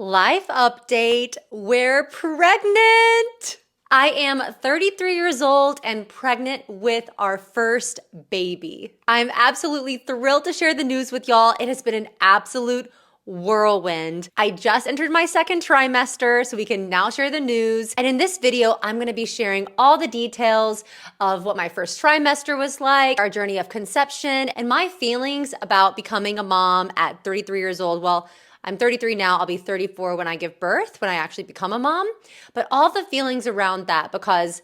Life update, we're pregnant. I am 33 years old and pregnant with our first baby. I'm absolutely thrilled to share the news with y'all. It has been an absolute whirlwind. I just entered my second trimester, so we can now share the news. And in this video, I'm gonna be sharing all the details of what my first trimester was like, our journey of conception, and my feelings about becoming a mom at 33 years old. Well, I'm 33 now, I'll be 34 when I give birth, when I actually become a mom. But all the feelings around that, because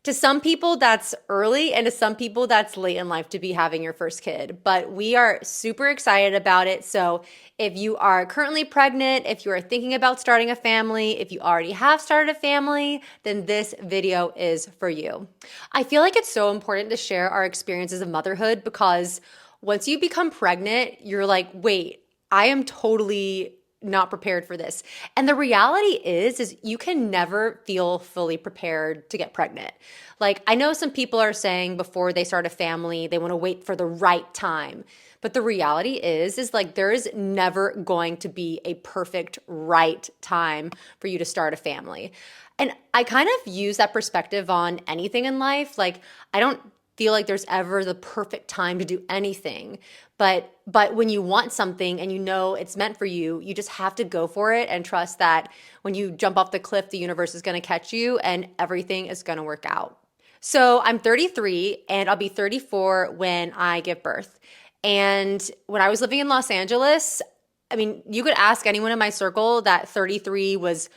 to some people that's early and to some people that's late in life to be having your first kid. But we are super excited about it. So if you are currently pregnant, if you are thinking about starting a family, if you already have started a family, then this video is for you. I feel like it's so important to share our experiences of motherhood because once you become pregnant, you're like, wait, I am totally not prepared for this. And the reality is you can never feel fully prepared to get pregnant. Like, I know some people are saying before they start a family, they want to wait for the right time. But the reality is like there is never going to be a perfect right time for you to start a family. And I kind of use that perspective on anything in life. Like, I don't feel like there's ever the perfect time to do anything. But when you want something and you know it's meant for you, you just have to go for it and trust that when you jump off the cliff, the universe is going to catch you and everything is going to work out. So I'm 33 and I'll be 34 when I give birth. And when I was living in Los Angeles, I mean, you could ask anyone in my circle that 33 was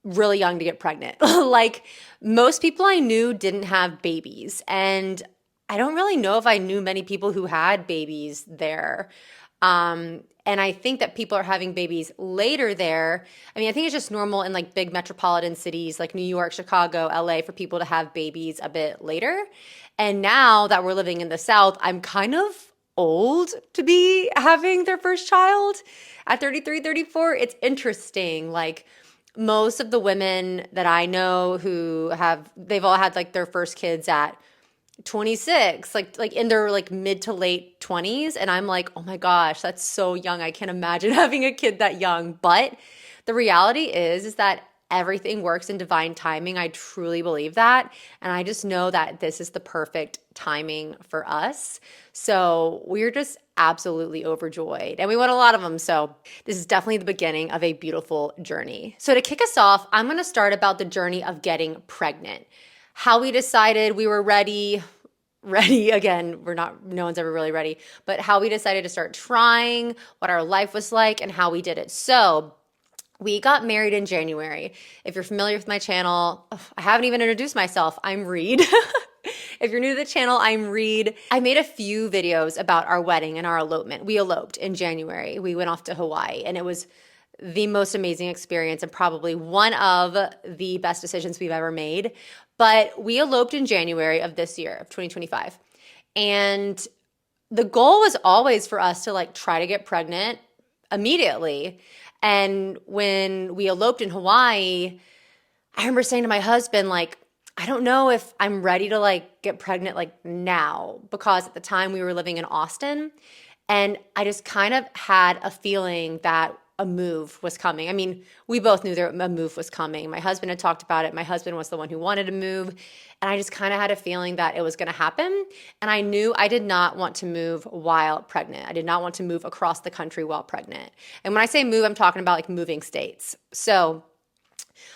really young to get pregnant. Like, most people I knew didn't have babies. And I don't really know if I knew many people who had babies there. And I think that people are having babies later there. I mean, I think it's just normal in like big metropolitan cities like New York, Chicago, LA for people to have babies a bit later. And now that we're living in the South, I'm kind of old to be having their first child at 33, 34. It's interesting. Like, most of the women that I know they've all had like their first kids at 26, like in their like mid to late 20s. And I'm like, oh my gosh, that's so young. I can't imagine having a kid that young. But the reality is that everything works in divine timing. I truly believe that. And I just know that this is the perfect timing for us. So we're just absolutely overjoyed. And we want a lot of them. So this is definitely the beginning of a beautiful journey. So to kick us off, I'm going to start about the journey of getting pregnant. How we decided we were ready again, no one's ever really ready, but how we decided to start trying, what our life was like, and how we did it. So we got married in January. If you're familiar with my channel, I haven't even introduced myself. I'm Reed. If you're new to the channel, I'm Reed. I made a few videos about our wedding and our elopement. We eloped in January. We went off to Hawaii, and it was the most amazing experience and probably one of the best decisions we've ever made. But we eloped in January of this year, of 2025. And the goal was always for us to like try to get pregnant immediately. And when we eloped in Hawaii, I remember saying to my husband, like, I don't know if I'm ready to like get pregnant like now, because at the time we were living in Austin and I just kind of had a feeling that a move was coming. I mean, we both knew that a move was coming. My husband had talked about it. My husband was the one who wanted to move. And I just kind of had a feeling that it was going to happen. And I knew I did not want to move while pregnant. I did not want to move across the country while pregnant. And when I say move, I'm talking about like moving states. So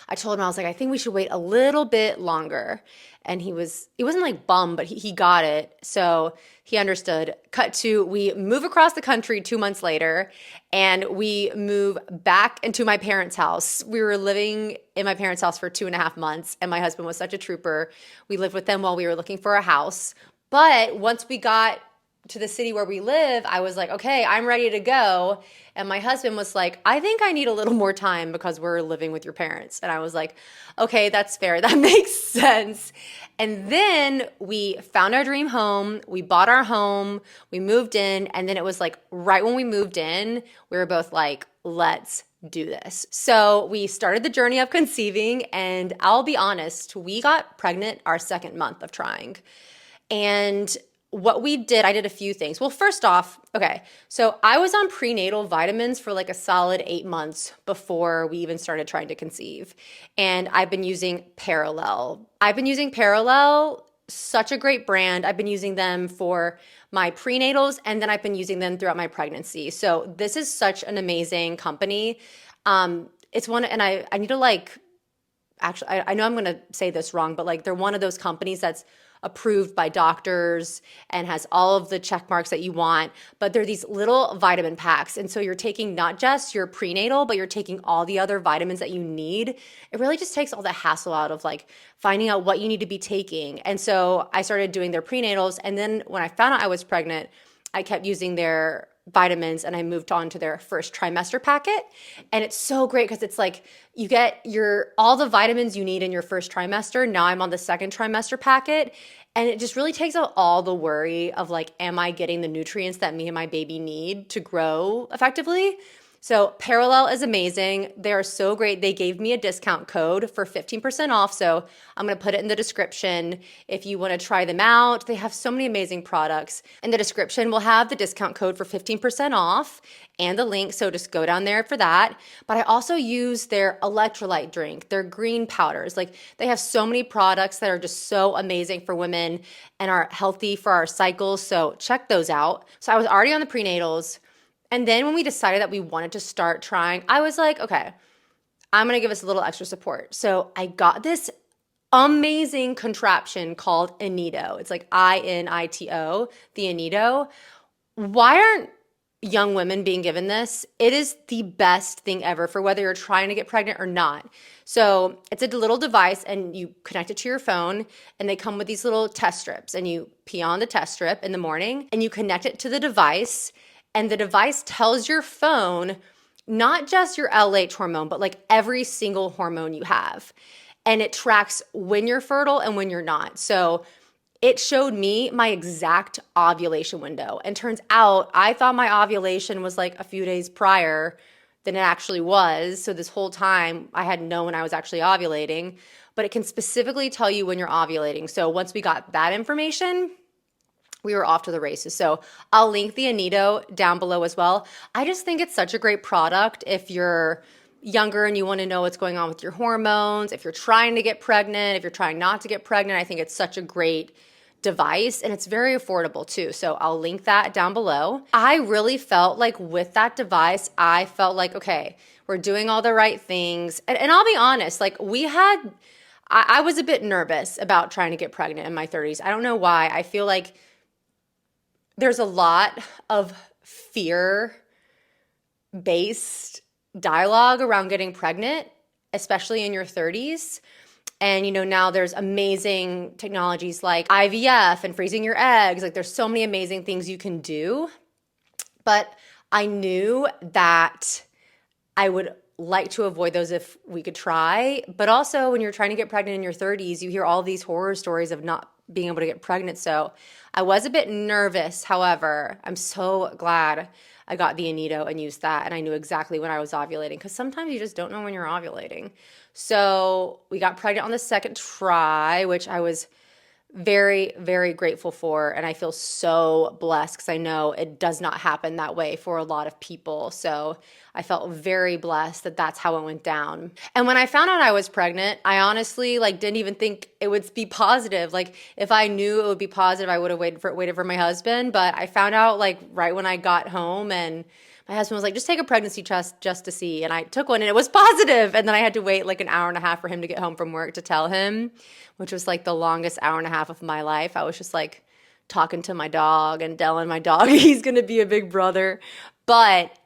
I told him, I was like, I think we should wait a little bit longer. And he wasn't like bummed, but he got it. So he understood. Cut to, we move across the country 2 months later and we move back into my parents' house. We were living in my parents' house for 2.5 months and my husband was such a trooper. We lived with them while we were looking for a house. But once we got to the city where we live, I was like, okay, I'm ready to go. And my husband was like, I think I need a little more time because we're living with your parents. And I was like, okay, that's fair. That makes sense. And then we found our dream home. We bought our home. We moved in. And then it was like right when we moved in, we were both like, let's do this. So we started the journey of conceiving. And I'll be honest, we got pregnant our second month of trying. And what we did, I did a few things. Well, first off, okay, so I was on prenatal vitamins for like a solid 8 months before we even started trying to conceive. And I've been using Perelel. Such a great brand. I've been using them for my prenatals, and then I've been using them throughout my pregnancy. So this is such an amazing company. It's one, and I need to like, actually, I know I'm going to say this wrong, but like they're one of those companies that's approved by doctors and has all of the check marks that you want, but they're these little vitamin packs. And so you're taking not just your prenatal, but you're taking all the other vitamins that you need. It really just takes all the hassle out of like finding out what you need to be taking. And so I started doing their prenatals. And then when I found out I was pregnant, I kept using their vitamins and I moved on to their first trimester packet. And it's so great because it's like you get all the vitamins you need in your first trimester. Now I'm on the second trimester packet. And it just really takes out all the worry of like, am I getting the nutrients that me and my baby need to grow effectively? So Perelel is amazing. They are so great. They gave me a discount code for 15% off. So I'm going to put it in the description if you want to try them out. They have so many amazing products. In the description, we'll have the discount code for 15% off and the link. So just go down there for that. But I also use their electrolyte drink, their green powders. Like they have so many products that are just so amazing for women and are healthy for our cycles. So check those out. So I was already on the prenatals. And then when we decided that we wanted to start trying, I was like, okay, I'm going to give us a little extra support. So I got this amazing contraption called Inito. It's like Inito, the Inito. Why aren't young women being given this? It is the best thing ever for whether you're trying to get pregnant or not. So it's a little device and you connect it to your phone and they come with these little test strips and you pee on the test strip in the morning and you connect it to the device. And the device tells your phone not just your LH hormone, but like every single hormone you have. And it tracks when you're fertile and when you're not. So it showed me my exact ovulation window. And turns out I thought my ovulation was like a few days prior than it actually was. So this whole time I hadn't known when I was actually ovulating. But it can specifically tell you when you're ovulating. So once we got that information, we were off to the races. So I'll link the Inito down below as well. I just think it's such a great product if you're younger and you want to know what's going on with your hormones, if you're trying to get pregnant, if you're trying not to get pregnant. I think it's such a great device and it's very affordable too. So I'll link that down below. I really felt like with that device, I felt like, okay, we're doing all the right things. And I'll be honest, like I was a bit nervous about trying to get pregnant in my 30s. I don't know why. I feel like there's a lot of fear-based dialogue around getting pregnant, especially in your 30s. And, now there's amazing technologies like IVF and freezing your eggs. Like there's so many amazing things you can do. But I knew that I would like to avoid those if we could try. But also when you're trying to get pregnant in your 30s, you hear all these horror stories of not being able to get pregnant. So I was a bit nervous. However, I'm so glad I got the Inito and used that. And I knew exactly when I was ovulating because sometimes you just don't know when you're ovulating. So we got pregnant on the second try, which I was very, very grateful for. And I feel so blessed because I know it does not happen that way for a lot of people. So I felt very blessed that that's how it went down. And when I found out I was pregnant, I honestly didn't even think it would be positive. Like if I knew it would be positive, I would have waited for my husband. But I found out right when I got home and my husband was like, just take a pregnancy test just to see. And I took one and it was positive. And then I had to wait an hour and a half for him to get home from work to tell him, which was the longest hour and a half of my life. I was just talking to my dog and telling my dog he's going to be a big brother. But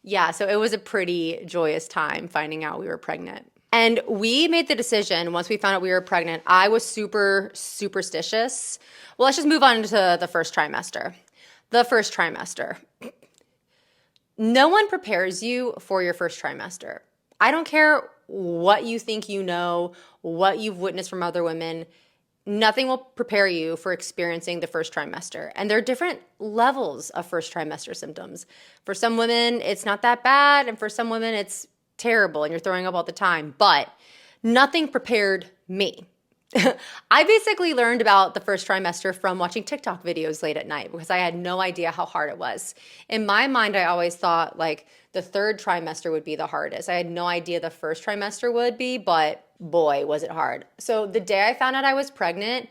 yeah, so it was a pretty joyous time finding out we were pregnant. And we made the decision once we found out we were pregnant. I was super superstitious. Well, let's just move on to the first trimester. The first trimester. No one prepares you for your first trimester. I don't care what you think you know, what you've witnessed from other women. Nothing will prepare you for experiencing the first trimester. And there are different levels of first trimester symptoms. For some women, it's not that bad. And for some women, it's terrible and you're throwing up all the time. But nothing prepared me I basically learned about the first trimester from watching TikTok videos late at night because I had no idea how hard it was. In my mind, I always thought like the third trimester would be the hardest. I had no idea the first trimester would be, but boy, was it hard. So the day I found out I was pregnant,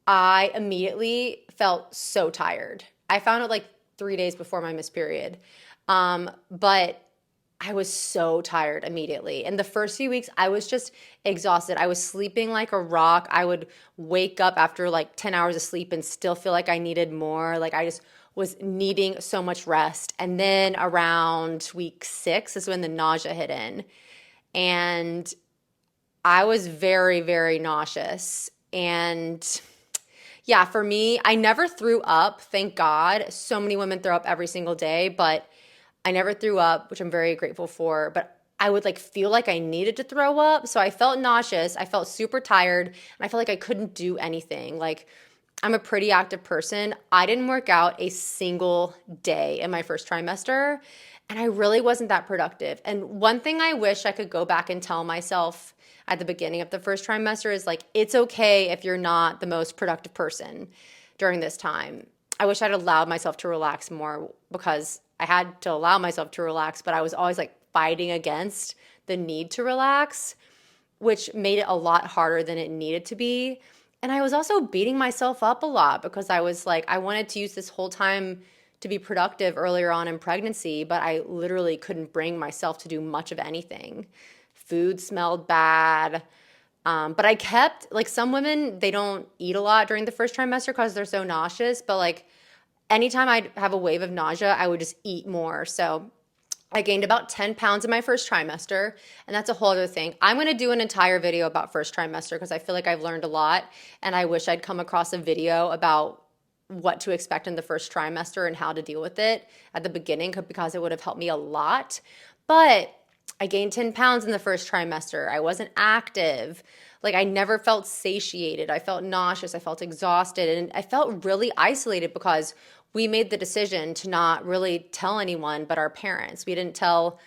I immediately felt so tired. I found out like 3 days before my missed period. But I was so tired immediately. And the first few weeks, I was just exhausted. I was sleeping like a rock. I would wake up after like 10 hours of sleep and still feel like I needed more. Like I just was needing so much rest. And then around week 6 is when the nausea hit in. And I was very, very nauseous. And yeah, for me, I never threw up, thank God. So many women throw up every single day, but I never threw up, which I'm very grateful for, but I would like feel like I needed to throw up. So I felt nauseous. I felt super tired and I felt like I couldn't do anything. Like I'm a pretty active person. I didn't work out a single day in my first trimester and I really wasn't that productive. And one thing I wish I could go back and tell myself at the beginning of the first trimester is like, it's okay if you're not the most productive person during this time. I wish I'd allowed myself to relax more because I had to allow myself to relax, but I was always like fighting against the need to relax, which made it a lot harder than it needed to be. And I was also beating myself up a lot because I was like, I wanted to use this whole time to be productive earlier on in pregnancy, but I literally couldn't bring myself to do much of anything. Food smelled bad. But I kept, like some women, they don't eat a lot during the first trimester because they're so nauseous, but like anytime I'd have a wave of nausea, I would just eat more. So I gained about 10 pounds in my first trimester, and that's a whole other thing. I'm going to do an entire video about first trimester because I feel like I've learned a lot, and I wish I'd come across a video about what to expect in the first trimester and how to deal with it at the beginning because it would have helped me a lot. But I gained 10 pounds in the first trimester. I wasn't active. Like I never felt satiated. I felt nauseous. I felt exhausted. And I felt really isolated because we made the decision to not really tell anyone but our parents. We didn't tell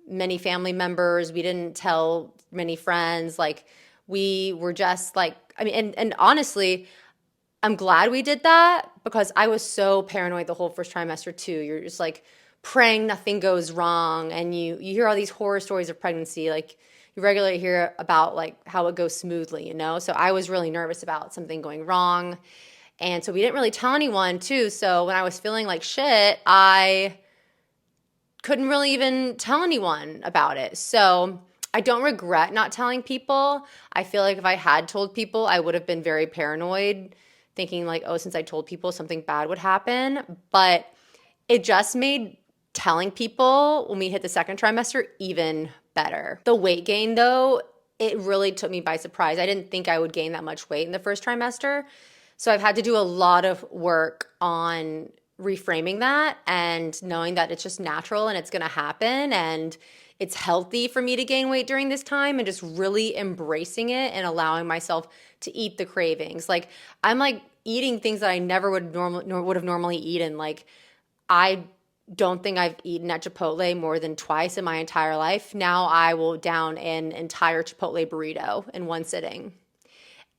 many family members. We didn't tell many friends. Like we were just like, I mean, and honestly, I'm glad we did that because I was so paranoid the whole first trimester too. You're just like praying nothing goes wrong. And you hear all these horror stories of pregnancy. Like you regularly hear about like how it goes smoothly, you know? So I was really nervous about something going wrong. And so we didn't really tell anyone too. So when I was feeling like shit, I couldn't really even tell anyone about it. So I don't regret not telling people. I feel like if I had told people, I would have been very paranoid, thinking like, oh, since I told people something bad would happen. But it just made telling people when we hit the second trimester even better. The weight gain though, it really took me by surprise. I didn't think I would gain that much weight in the first trimester. So I've had to do a lot of work on reframing that and knowing that it's just natural and it's going to happen and it's healthy for me to gain weight during this time and just really embracing it and allowing myself to eat the cravings. Like I'm like eating things that I never would have normally eaten. Like I don't think I've eaten at Chipotle more than twice in my entire life. Now I will down an entire Chipotle burrito in one sitting.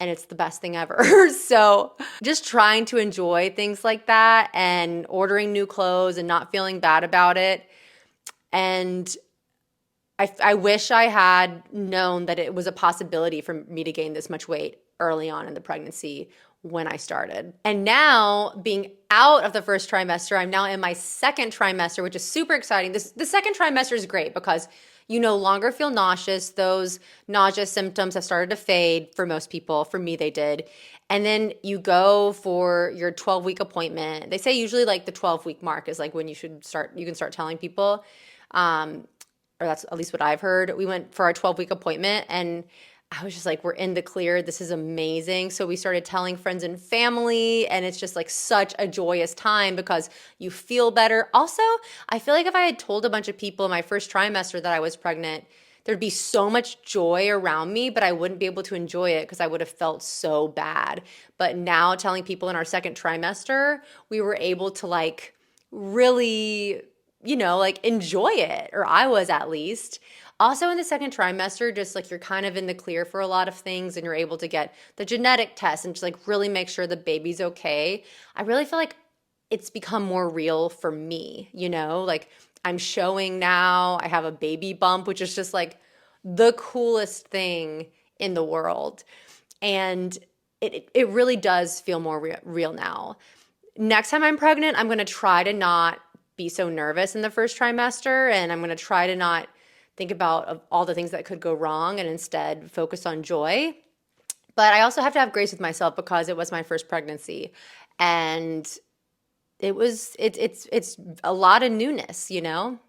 And it's the best thing ever. So just trying to enjoy things like that and ordering new clothes and not feeling bad about it. And I wish I had known that it was a possibility for me to gain this much weight early on in the pregnancy when I started. And now being out of the first trimester, I'm now in my second trimester, which is super exciting. The second trimester is great because you no longer feel nauseous. Those nausea symptoms have started to fade for most people. For me, they did. And then you go for your 12-week appointment. They say usually like the 12-week mark is like when you can start telling people, or that's at least what I've heard. We went for our 12-week appointment and I was just like, we're in the clear. This is amazing. So we started telling friends and family, and it's just like such a joyous time because you feel better. Also, I feel like if I had told a bunch of people in my first trimester that I was pregnant, there'd be so much joy around me, but I wouldn't be able to enjoy it because I would have felt so bad. But now telling people in our second trimester, we were able to like really like enjoy it, or I was at least. Also in the second trimester, just like you're kind of in the clear for a lot of things and you're able to get the genetic test and just like really make sure the baby's okay. I really feel like it's become more real for me, like I'm showing now, I have a baby bump, which is just like the coolest thing in the world. And it really does feel more real now. Next time I'm pregnant, I'm going to try to not be so nervous in the first trimester, and I'm going to try to not think about all the things that could go wrong and instead focus on joy. But I also have to have grace with myself because it was my first pregnancy, and it's a lot of newness,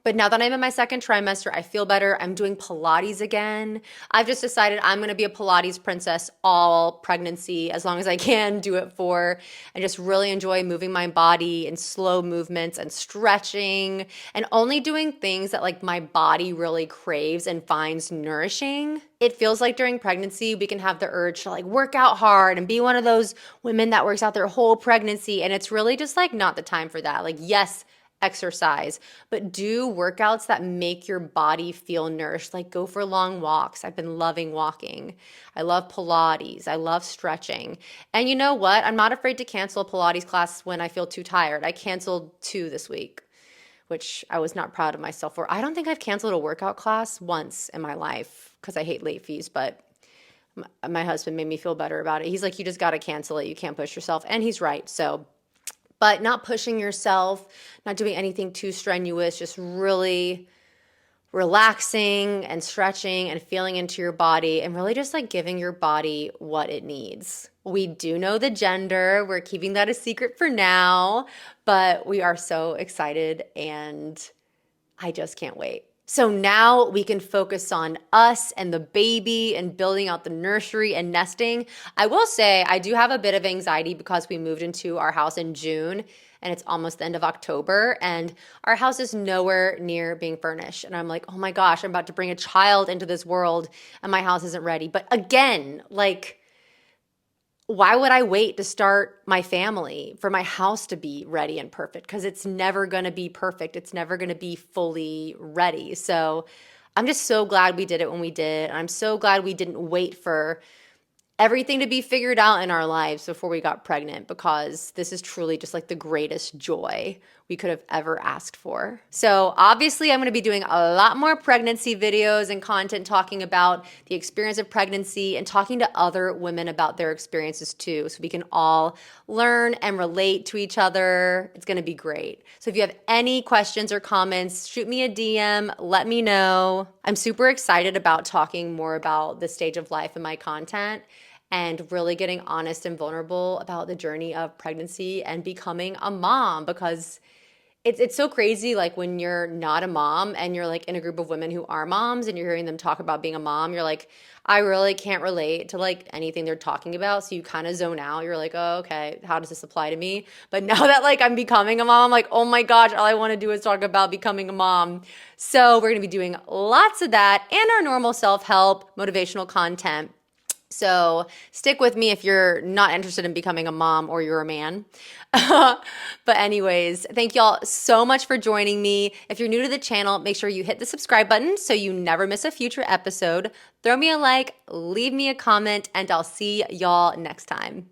But now that I'm in my second trimester, I feel better. I'm doing Pilates again. I've just decided I'm going to be a Pilates princess all pregnancy, as long as I can do it for, and just really enjoy moving my body in slow movements and stretching and only doing things that like my body really craves and finds nourishing. It feels like during pregnancy, we can have the urge to like work out hard and be one of those women that works out their whole pregnancy. And it's really just like not the time for that. Like, yes, exercise, but do workouts that make your body feel nourished. Like go for long walks. I've been loving walking. I love Pilates. I love stretching. And you know what? I'm not afraid to cancel a Pilates class when I feel too tired. I canceled 2 this week, which I was not proud of myself for. I don't think I've canceled a workout class once in my life because I hate late fees, but my husband made me feel better about it. He's like, you just got to cancel it. You can't push yourself. And he's right. So, but not pushing yourself, not doing anything too strenuous, just really relaxing and stretching and feeling into your body and really just like giving your body what it needs. We do know the gender. We're keeping that a secret for now, but we are so excited and I just can't wait. So now we can focus on us and the baby and building out the nursery and nesting. I will say I do have a bit of anxiety because we moved into our house in June and it's almost the end of October and our house is nowhere near being furnished. And I'm like, oh my gosh, I'm about to bring a child into this world and my house isn't ready. But again, like, why would I wait to start my family for my house to be ready and perfect? Because it's never going to be perfect. It's never going to be fully ready. So I'm just so glad we did it when we did. I'm so glad we didn't wait for everything to be figured out in our lives before we got pregnant, because this is truly just like the greatest joy we could have ever asked for. So obviously I'm going to be doing a lot more pregnancy videos and content talking about the experience of pregnancy and talking to other women about their experiences too, so we can all learn and relate to each other. It's going to be great. So if you have any questions or comments, shoot me a DM, let me know. I'm super excited about talking more about this stage of life in my content and really getting honest and vulnerable about the journey of pregnancy and becoming a mom, because it's so crazy, like when you're not a mom and you're like in a group of women who are moms and you're hearing them talk about being a mom, you're like, I really can't relate to like anything they're talking about. So you kind of zone out. You're like, oh, okay, how does this apply to me? But now that like I'm becoming a mom, I'm like, oh my gosh, all I want to do is talk about becoming a mom. So we're going to be doing lots of that and our normal self-help, motivational content. So stick with me if you're not interested in becoming a mom or you're a man. But anyways, thank y'all so much for joining me. If you're new to the channel, make sure you hit the subscribe button so you never miss a future episode. Throw me a like, leave me a comment, and I'll see y'all next time.